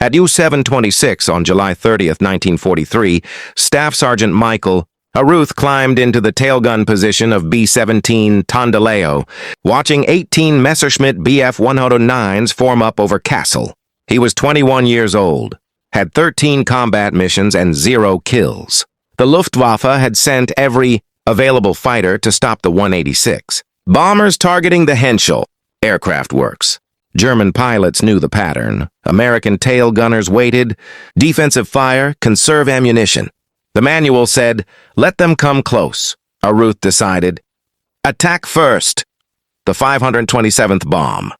At U-726 on July 30th, 1943, Staff Sergeant Michael Arooth climbed into the tailgun position of B-17 Tondelayo, watching 18 Messerschmitt Bf 109s form up over Kassel. He was 21 years old, had 13 combat missions and 0 kills. The Luftwaffe had sent every available fighter to stop the 186. Bombers targeting the Henschel aircraft works. German pilots knew the pattern. American tail gunners waited. Defensive fire, conserve ammunition. The manual said, let them come close. Arooth decided, attack first. The 527th bomb.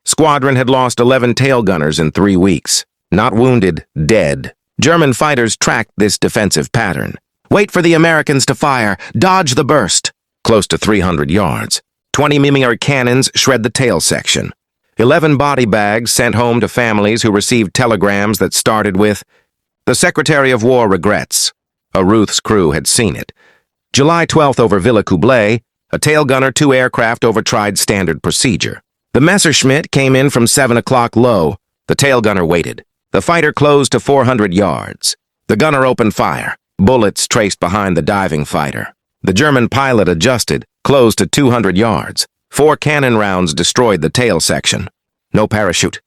Squadron had lost 11 tail gunners in 3 weeks. Not wounded, dead. German fighters tracked this defensive pattern. Wait for the Americans to fire. Dodge the burst. Close to 300 yards. 20 mm cannons shred the tail section. 11 body bags sent home to families who received telegrams that started with, "The Secretary of War regrets." Arooth's crew had seen it. July 12th over Villa Coublé, a tail gunner 2 aircraft overtried standard procedure. The Messerschmitt came in from 7 o'clock low. The tail gunner waited. The fighter closed to 400 yards. The gunner opened fire. Bullets traced behind the diving fighter. The German pilot adjusted, closed to 200 yards. 4 cannon rounds destroyed the tail section. No parachute.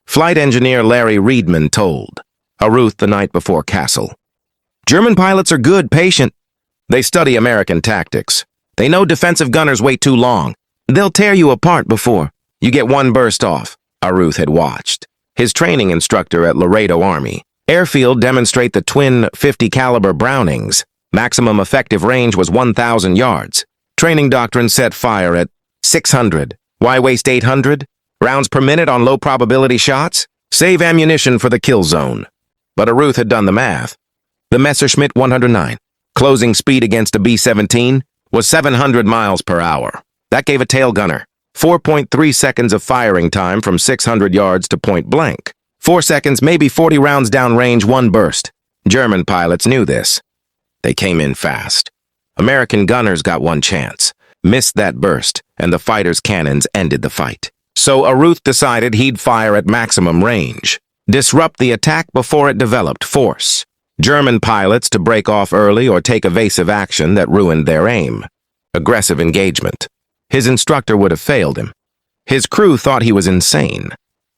Flight engineer Larry Reedman told Arooth the night before Kassel. German pilots are good, patient. They study American tactics. They know defensive gunners wait too long. They'll tear you apart before you get one burst off. Arooth had watched his training instructor at Laredo Army Airfield demonstrate the twin 50 caliber Brownings. Maximum effective range was 1,000 yards. Training doctrine set fire at 600. Why waste 800 rounds per minute on low probability shots? Save ammunition for the kill zone. But Arooth had done the math. The Messerschmitt 109, closing speed against a B-17, was 700 miles per hour. That gave a tail gunner 4.3 seconds of firing time from 600 yards to point blank. 4 seconds, maybe 40 rounds downrange, one burst. German pilots knew this. They came in fast. American gunners got one chance, missed that burst, and the fighters' cannons ended the fight. So Arooth decided he'd fire at maximum range, disrupt the attack before it developed force. German pilots to break off early or take evasive action that ruined their aim. Aggressive engagement. His instructor would have failed him. His crew thought he was insane.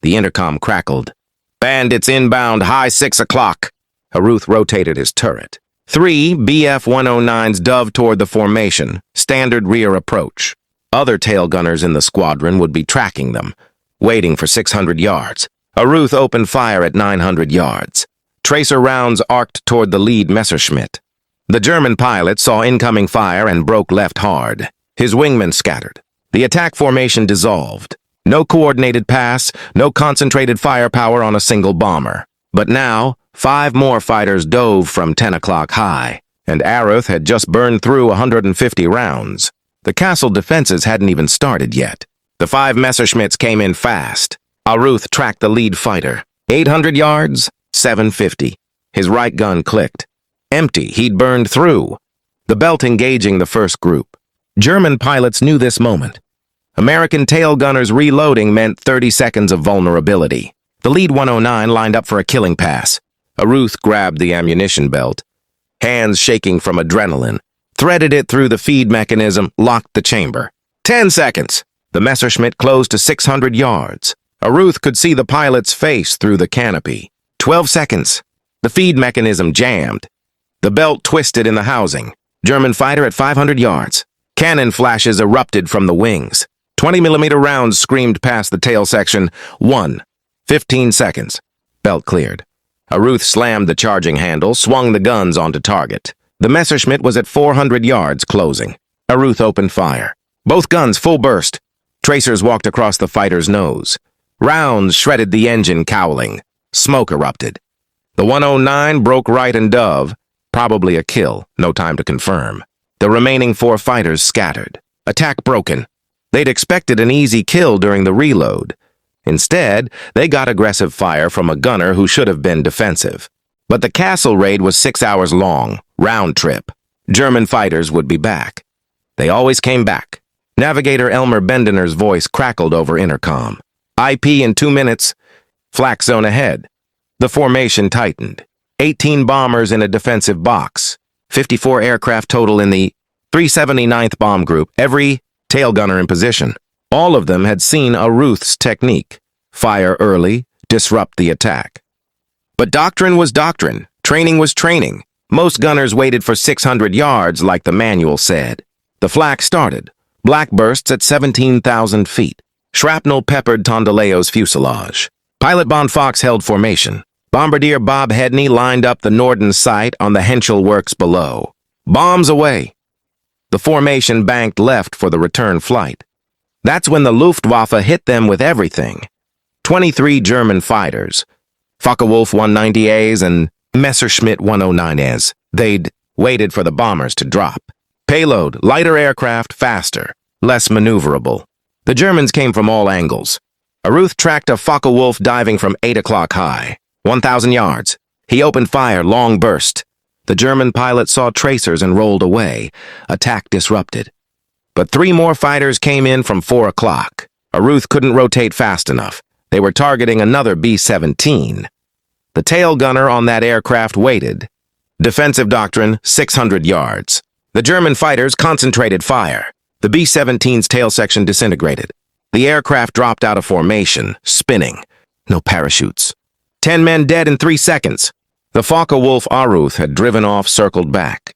The intercom crackled. Bandits inbound, high 6 o'clock. Arooth rotated his turret. 3 Bf-109s dove toward the formation, standard rear approach. Other tail gunners in the squadron would be tracking them, waiting for 600 yards. Arooth opened fire at 900 yards. Tracer rounds arced toward the lead Messerschmitt. The German pilot saw incoming fire and broke left hard. His wingmen scattered. The attack formation dissolved. No coordinated pass, no concentrated firepower on a single bomber. But now, 5 more fighters dove from 10 o'clock high, and Arooth had just burned through 150 rounds. The Kassel defenses hadn't even started yet. The 5 Messerschmitts came in fast. Arooth tracked the lead fighter. 800 yards, 750. His right gun clicked. Empty, he'd burned through. The belt engaging the first group. German pilots knew this moment. American tail gunners reloading meant 30 seconds of vulnerability. The lead 109 lined up for a killing pass. Arooth grabbed the ammunition belt, hands shaking from adrenaline, threaded it through the feed mechanism, locked the chamber. 10 seconds. The Messerschmitt closed to 600 yards. Arooth could see the pilot's face through the canopy. 12 seconds. The feed mechanism jammed. The belt twisted in the housing. German fighter at 500 yards. Cannon flashes erupted from the wings. 20mm rounds screamed past the tail section. 1. 15 seconds. Belt cleared. Arooth slammed the charging handle, swung the guns onto target. The Messerschmitt was at 400 yards, closing. Arooth opened fire. Both guns full burst. Tracers walked across the fighter's nose. Rounds shredded the engine cowling. Smoke erupted. The 109 broke right and dove. Probably a kill, no time to confirm. The remaining 4 fighters scattered. Attack broken. They'd expected an easy kill during the reload. Instead, they got aggressive fire from a gunner who should have been defensive. But the Kassel raid was 6 hours long, round trip. German fighters would be back. They always came back. Navigator Elmer Bendener's voice crackled over intercom. IP in 2 minutes. Flak zone ahead. The formation tightened. 18 bombers in a defensive box. 54 aircraft total in the 379th Bomb Group, every tail gunner in position. All of them had seen Arooth's technique. Fire early, disrupt the attack. But doctrine was doctrine. Training was training. Most gunners waited for 600 yards, like the manual said. The flak started. Black bursts at 17,000 feet. Shrapnel peppered Tondelayo's fuselage. Pilot Bon Fox held formation. Bombardier Bob Hedney lined up the Norden sight on the Henschel works below. Bombs away. The formation banked left for the return flight. That's when the Luftwaffe hit them with everything. 23 German fighters, Focke-Wulf 190As and Messerschmitt 109As. They'd waited for the bombers to drop. Payload, lighter aircraft, faster, less maneuverable. The Germans came from all angles. Arooth tracked a Focke-Wulf diving from 8 o'clock high. 1,000 yards. He opened fire, long burst. The German pilot saw tracers and rolled away. Attack disrupted. But 3 more fighters came in from 4 o'clock. Arooth couldn't rotate fast enough. They were targeting another B-17. The tail gunner on that aircraft waited. Defensive doctrine, 600 yards. The German fighters concentrated fire. The B-17's tail section disintegrated. The aircraft dropped out of formation, spinning. No parachutes. 10 men dead in 3 seconds. The Focke-Wulf Arooth had driven off, circled back.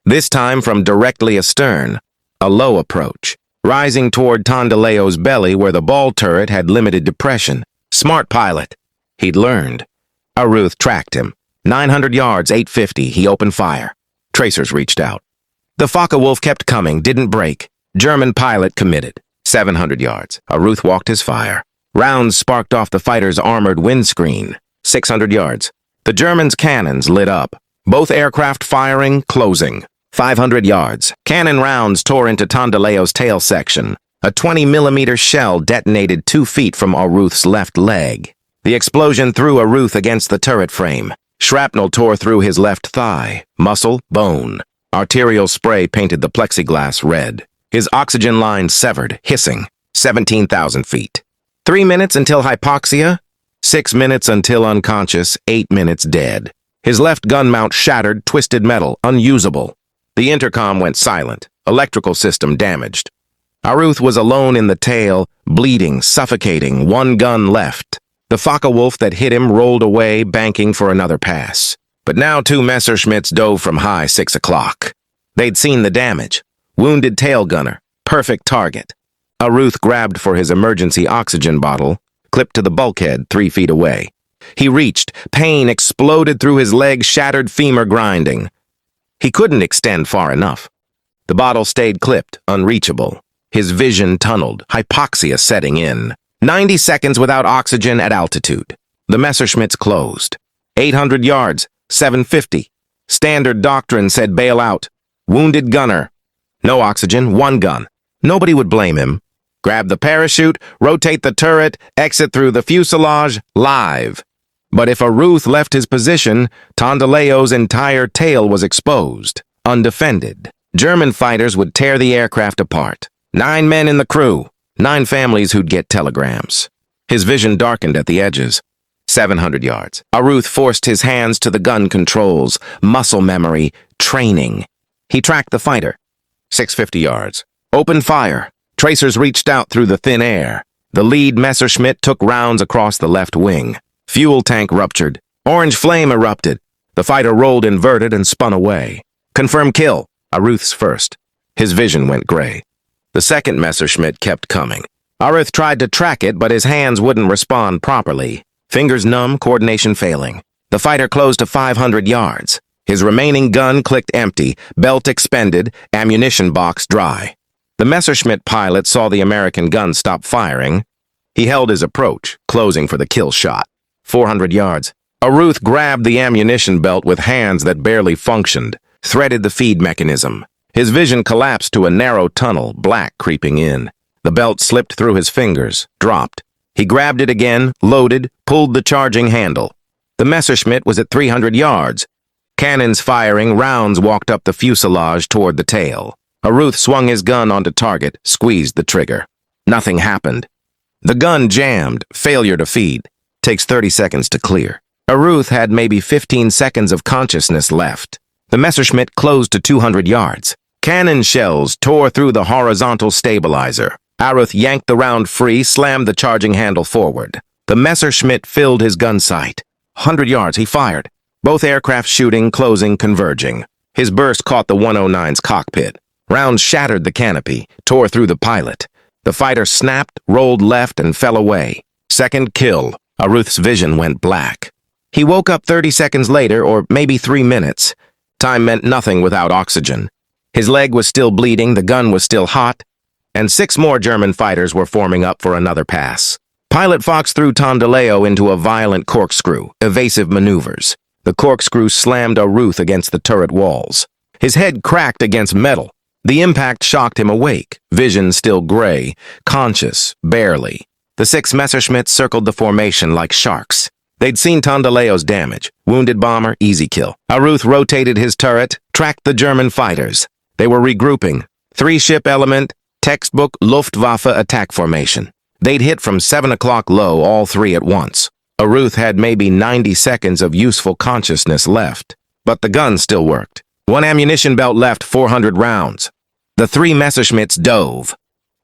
This time from directly astern, a low approach, rising toward Tondelayo's belly where the ball turret had limited depression. Smart pilot. He'd learned. Arooth tracked him. 900 yards, 850, he opened fire. Tracers reached out. The Focke-Wulf kept coming, didn't break. German pilot committed. 700 yards. Arooth walked his fire. Rounds sparked off the fighter's armored windscreen. 600 yards. The Germans' cannons lit up. Both aircraft firing, closing. 500 yards. Cannon rounds tore into Tondelayo's tail section. A 20-millimeter shell detonated 2 feet from Arooth's left leg. The explosion threw Arooth against the turret frame. Shrapnel tore through his left thigh. Muscle, bone. Arterial spray painted the plexiglass red. His oxygen line severed, hissing. 17,000 feet. 3 minutes until hypoxia. 6 minutes until unconscious. 8 minutes dead. His left gun mount shattered, twisted metal, unusable. The intercom went silent. Electrical system damaged. Arooth was alone in the tail, bleeding, suffocating, 1 gun left. The Focke-Wulf that hit him rolled away, banking for another pass. But now 2 Messerschmitts dove from high 6 o'clock. They'd seen the damage. Wounded tail gunner. Perfect target. Arooth grabbed for his emergency oxygen bottle, clipped to the bulkhead 3 feet away. He reached. Pain exploded through his leg, shattered femur grinding. He couldn't extend far enough. The bottle stayed clipped, unreachable. His vision tunneled, hypoxia setting in. 90 seconds without oxygen at altitude. The Messerschmitts closed. 800 yards, 750. Standard doctrine said bail out. Wounded gunner. No oxygen, 1 gun. Nobody would blame him. Grab the parachute, rotate the turret, exit through the fuselage, live. But if Arooth left his position, Tondelayo's entire tail was exposed, undefended. German fighters would tear the aircraft apart. 9 men in the crew, 9 families who'd get telegrams. His vision darkened at the edges. 700 yards. Arooth forced his hands to the gun controls, muscle memory, training. He tracked the fighter. 650 yards. Open fire. Tracers reached out through the thin air. The lead Messerschmitt took rounds across the left wing. Fuel tank ruptured. Orange flame erupted. The fighter rolled inverted and spun away. Confirm kill. Arooth's first. His vision went gray. The second Messerschmitt kept coming. Arooth tried to track it, but his hands wouldn't respond properly. Fingers numb, coordination failing. The fighter closed to 500 yards. His remaining gun clicked empty, belt expended, ammunition box dry. The Messerschmitt pilot saw the American gun stop firing. He held his approach, closing for the kill shot. 400 yards. Arooth grabbed the ammunition belt with hands that barely functioned, threaded the feed mechanism. His vision collapsed to a narrow tunnel, black creeping in. The belt slipped through his fingers, dropped. He grabbed it again, loaded, pulled the charging handle. The Messerschmitt was at 300 yards. Cannons firing, rounds walked up the fuselage toward the tail. Arooth swung his gun onto target, squeezed the trigger. Nothing happened. The gun jammed, failure to feed. Takes 30 seconds to clear. Arooth had maybe 15 seconds of consciousness left. The Messerschmitt closed to 200 yards. Cannon shells tore through the horizontal stabilizer. Arooth yanked the round free, slammed the charging handle forward. The Messerschmitt filled his gun sight. 100 yards, he fired. Both aircraft shooting, closing, converging. His burst caught the 109's cockpit. Rounds shattered the canopy, tore through the pilot. The fighter snapped, rolled left, and fell away. Second kill. Arooth's vision went black. He woke up 30 seconds later, or maybe 3 minutes. Time meant nothing without oxygen. His leg was still bleeding, the gun was still hot, and 6 more German fighters were forming up for another pass. Pilot Fox threw Tondelayo into a violent corkscrew, evasive maneuvers. The corkscrew slammed Arooth against the turret walls. His head cracked against metal. The impact shocked him awake, vision still gray, conscious, barely. The 6 Messerschmitts circled the formation like sharks. They'd seen Tondelayo's damage. Wounded bomber, easy kill. Arooth rotated his turret, tracked the German fighters. They were regrouping. 3-ship element, textbook Luftwaffe attack formation. They'd hit from 7 o'clock low, all 3 at once. Arooth had maybe 90 seconds of useful consciousness left. But the gun still worked. 1 ammunition belt left, 400 rounds. The 3 Messerschmitts dove.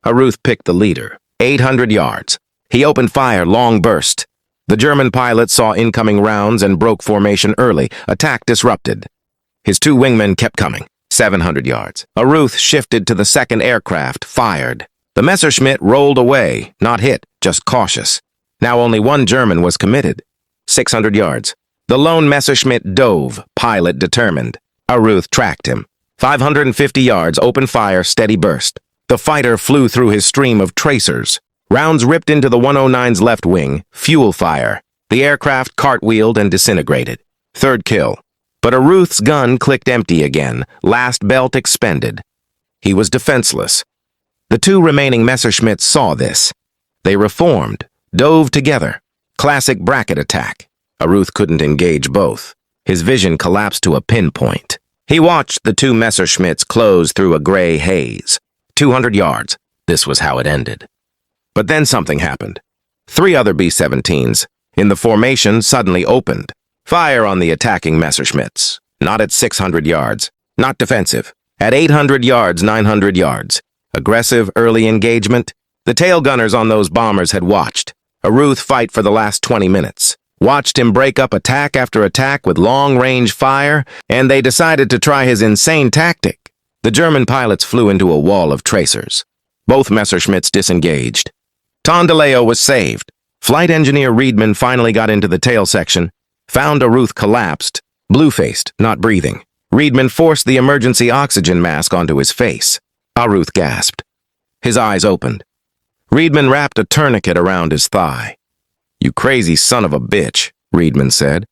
Arooth picked the leader. 800 yards. He opened fire, long burst. The German pilot saw incoming rounds and broke formation early. Attack disrupted. His 2 wingmen kept coming. 700 yards. Arooth shifted to the second aircraft, fired. The Messerschmitt rolled away, not hit, just cautious. Now only 1 German was committed. 600 yards. The lone Messerschmitt dove, pilot determined. Arooth tracked him. 550 yards, open fire, steady burst. The fighter flew through his stream of tracers. Rounds ripped into the 109's left wing, fuel fire. The aircraft cartwheeled and disintegrated. 3rd kill. But Arooth's gun clicked empty again, last belt expended. He was defenseless. The 2 remaining Messerschmitts saw this. They reformed, dove together. Classic bracket attack. Arooth couldn't engage both. His vision collapsed to a pinpoint. He watched the 2 Messerschmitts close through a gray haze. 200 yards. This was how it ended. But then something happened. 3 other B-17s, in the formation, suddenly opened. Fire on the attacking Messerschmitts. Not at 600 yards. Not defensive. At 800 yards, 900 yards. Aggressive, early engagement. The tail gunners on those bombers had watched Arooth fight for the last 20 minutes. Watched him break up attack after attack with long-range fire, and they decided to try his insane tactic. The German pilots flew into a wall of tracers. Both Messerschmitts disengaged. Tondelayo was saved. Flight engineer Riedman finally got into the tail section, found Arooth collapsed, blue-faced, not breathing. Riedman forced the emergency oxygen mask onto his face. Arooth gasped. His eyes opened. Riedman wrapped a tourniquet around his thigh. "You crazy son of a bitch," Riedman said.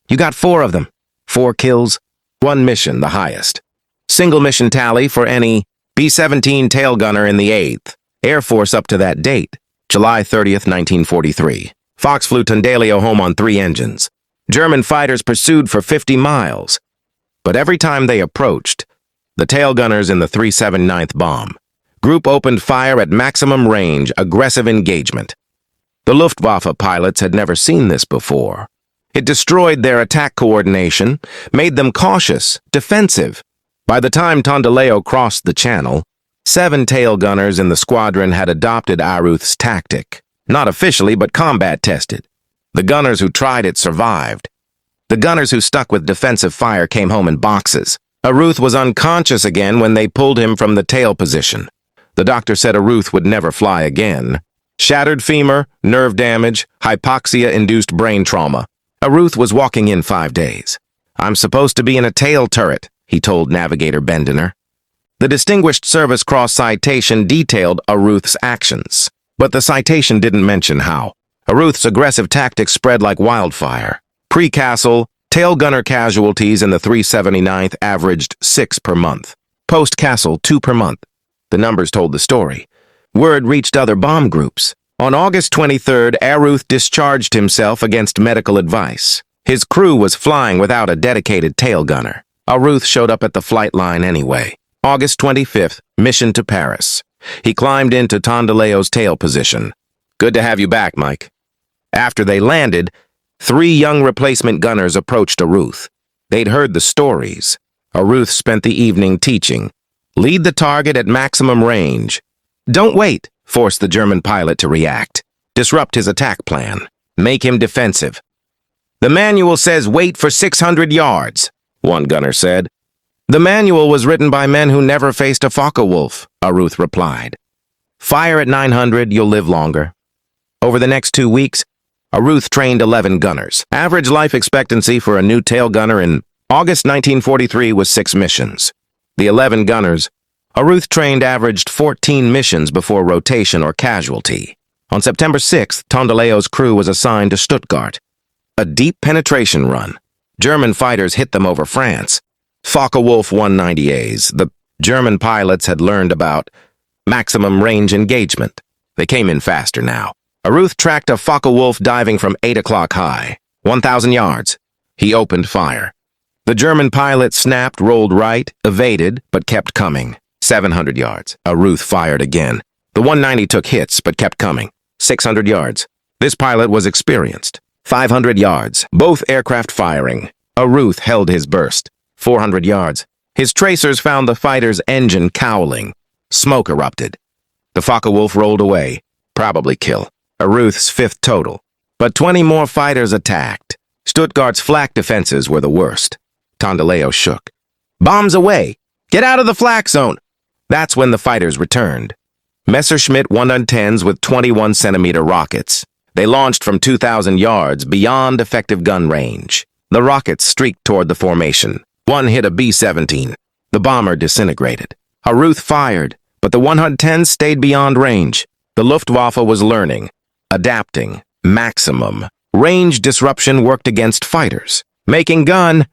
"You got 4 of them. 4 kills, 1 mission, the highest. Single mission tally for any B-17 tail gunner in the 8th Air Force up to that date, July 30th, 1943. Fox flew Tondelayo home on 3 engines. German fighters pursued for 50 miles. But every time they approached, the tail gunners in the 379th bomb. Group opened fire at maximum range, aggressive engagement. The Luftwaffe pilots had never seen this before. It destroyed their attack coordination, made them cautious, defensive. By the time Tondelayo crossed the channel, 7 tail gunners in the squadron had adopted Arooth's tactic. Not officially, but combat tested. The gunners who tried it survived. The gunners who stuck with defensive fire came home in boxes. Arooth was unconscious again when they pulled him from the tail position. The doctor said Arooth would never fly again. Shattered femur, nerve damage, hypoxia-induced brain trauma. Arooth was walking in 5 days. "I'm supposed to be in a tail turret," he told Navigator Bendiner. The Distinguished Service Cross citation detailed Arooth's actions, but the citation didn't mention how. Arooth's aggressive tactics spread like wildfire. Pre-Kassel, tail gunner casualties in the 379th averaged 6 per month. Post-Kassel, 2 per month. The numbers told the story. Word reached other bomb groups. On August 23rd, Arooth discharged himself against medical advice. His crew was flying without a dedicated tail gunner. Arooth showed up at the flight line anyway. August 25th, mission to Paris. He climbed into Tondelayo's tail position. "Good to have you back, Mike." After they landed, 3 young replacement gunners approached Arooth. They'd heard the stories. Arooth spent the evening teaching. Lead the target at maximum range. Don't wait, force the German pilot to react. Disrupt his attack plan. Make him defensive. The manual says wait for 600 yards, one gunner said. The manual was written by men who never faced a Focke-Wulf, Arooth replied. Fire at 900, you'll live longer. Over the next 2 weeks, Arooth trained 11 gunners. Average life expectancy for a new tail gunner in August 1943 was 6 missions. The 11 gunners Arooth trained averaged 14 missions before rotation or casualty. On September 6th, Tondelayo's crew was assigned to Stuttgart. A deep penetration run. German fighters hit them over France. Focke-Wulf 190As. The German pilots had learned about maximum range engagement. They came in faster now. Arooth tracked a Focke-Wulf diving from 8 o'clock high, 1,000 yards. He opened fire. The German pilot snapped, rolled right, evaded, but kept coming. 700 yards. Arooth fired again. The 190 took hits, but kept coming. 600 yards. This pilot was experienced. 500 yards. Both aircraft firing. Arooth held his burst. 400 yards. His tracers found the fighter's engine cowling. Smoke erupted. The Focke-Wulf rolled away. Probably kill. Arooth's 5th total. But 20 more fighters attacked. Stuttgart's flak defenses were the worst. Tondelayo shook. Bombs away! Get out of the flak zone! That's when the fighters returned. Messerschmitt 110s with 21-centimeter rockets. They launched from 2,000 yards beyond effective gun range. The rockets streaked toward the formation. One hit a B-17. The bomber disintegrated. Arooth fired, but the 110s stayed beyond range. The Luftwaffe was learning, adapting, maximum. Range disruption worked against fighters. Making gun